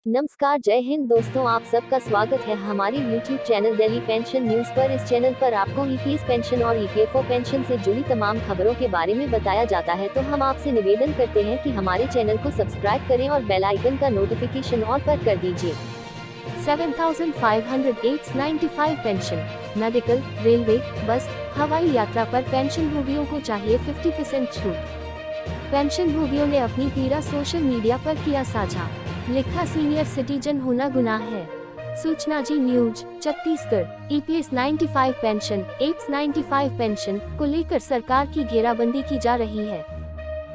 नमस्कार, जय हिंद दोस्तों, आप सबका स्वागत है हमारे YouTube channel Delhi pension news पर। इस चैनल पर आपको ईपीएस पेंशन और ईपीएफओ पेंशन से जुड़ी तमाम खबरों के बारे में बताया जाता है। तो हम आपसे निवेदन करते हैं कि हमारे चैनल को सब्सक्राइब करें और बेल आइकन का नोटिफिकेशन ऑल पर कर दीजिए। 7,508.95 पेंशन, मेडिकल, रेलवे, बस, हवाई यात्रा पर पेंशन भोगियों को चाहिए 50% छूट। पेंशन भोगियों ने अपनी पीड़ा सोशल मीडिया पर किया साझा, लिखा सीनियर सिटीजन होना गुनाह है। सूचना Zee News Chhattisgarh. EPS 95 pension, एड्स 95 पेंशन को लेकर सरकार की घेराबंदी की जा रही है।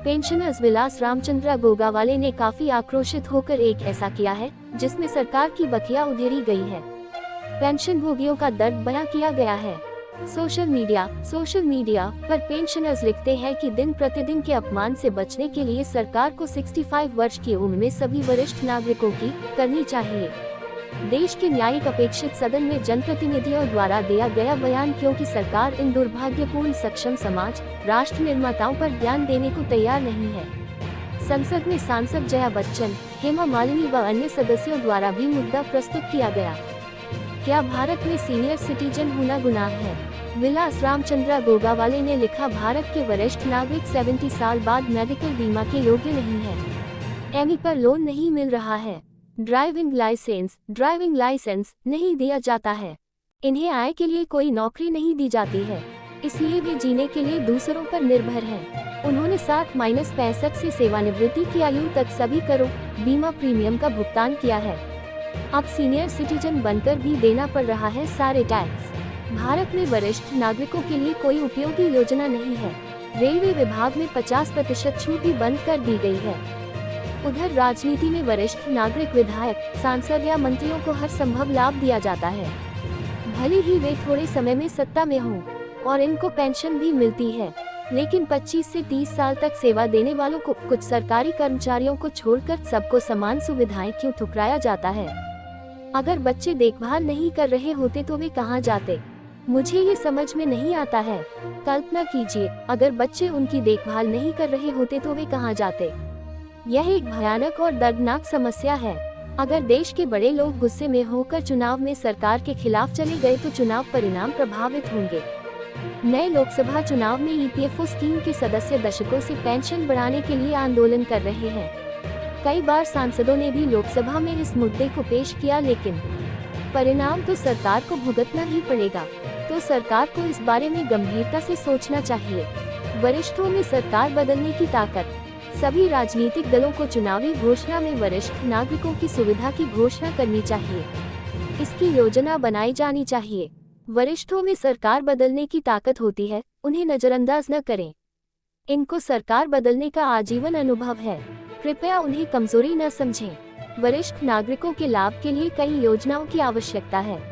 पेंशनर्स विलास रामचंद्र गोगावाले ने काफी आक्रोशित होकर एक ऐसा किया है जिसमें सरकार की बखिया उधेड़ी गई है। पेंशन भोगियों का दर्द बयां किया गया है। सोशल मीडिया पर पेंशनर्स लिखते हैं कि दिन प्रतिदिन के अपमान से बचने के लिए सरकार को 65 वर्ष की उम्र में सभी वरिष्ठ नागरिकों की करनी चाहिए। देश के न्यायिक अपेक्षित सदन में जनप्रतिनिधियों द्वारा दिया गया बयान, क्योंकि सरकार इन दुर्भाग्यपूर्ण सक्षम समाज राष्ट्र निर्माताओं पर ध्यान देने को तैयार नहीं है। संसद में सांसद जया बच्चन, हेमा मालिनी व अन्य सदस्यों द्वारा भी मुद्दा प्रस्तुत किया गया। क्या भारत में सीनियर सिटीजन होना गुनाह है? विलास रामचंद्र गोगावाले ने लिखा, भारत के वरिष्ठ नागरिक 70 साल बाद मेडिकल बीमा के योग्य नहीं है। एमई पर लोन नहीं मिल रहा है। ड्राइविंग लाइसेंस नहीं दिया जाता है। इन्हें आय के लिए कोई नौकरी नहीं दी जाती है, इसलिए वे जीने के लिए दूसरों पर निर्भर हैं। उन्होंने 60-65 से सेवानिवृत्ति की आयु तक सभी करों बीमा प्रीमियम का भुगतान किया है। अब सीनियर सिटीजन बनकर भी देना पड़ रहा है सारे टैक्स। भारत में वरिष्ठ नागरिकों के लिए कोई उपयोगी योजना नहीं है। रेलवे विभाग में 50% छूट भी बंद कर दी गई है। उधर राजनीति में वरिष्ठ नागरिक, विधायक, सांसद या मंत्रियों को हर संभव लाभ दिया जाता है, भले ही वे थोड़े समय में सत्ता में हों, और इनको पेंशन भी मिलती है। लेकिन 25 से 30 साल तक सेवा देने वालों को, कुछ सरकारी कर्मचारियों को छोड़कर सबको समान सुविधाएं क्यों ठुकराया जाता है? अगर बच्चे देखभाल नहीं कर रहे होते तो वे कहाँ जाते? मुझे ये समझ में नहीं आता है। कल्पना कीजिए, अगर बच्चे उनकी देखभाल नहीं कर रहे होते तो वे कहाँ जाते? यह एक भयानक और दर्दनाक समस्या है। अगर देश के बड़े लोग गुस्से में होकर चुनाव में सरकार के खिलाफ चले गए तो चुनाव परिणाम प्रभावित होंगे। नए लोकसभा चुनाव में ईपीएफओ स्कीम के सदस्य दशकों से पेंशन बढ़ाने के लिए आंदोलन कर रहे हैं। कई बार सांसदों ने भी लोकसभा में इस मुद्दे को पेश किया, लेकिन परिणाम तो सरकार को भुगतना ही पड़ेगा। तो सरकार को इस बारे में गंभीरता से सोचना चाहिए। वरिष्ठों में सरकार बदलने की ताकत। सभी राजनीतिक दलों को चुनावी घोषणा में वरिष्ठ नागरिकों की सुविधा की घोषणा करनी चाहिए। इसकी योजना बनाई जानी चाहिए। वरिष्ठों में सरकार बदलने की ताकत होती है, उन्हें नजरअंदाज न करें। इनको सरकार बदलने का आजीवन अनुभव है, कृपया उन्हें कमजोरी न समझें। वरिष्ठ नागरिकों के लाभ के लिए कई योजनाओं की आवश्यकता है।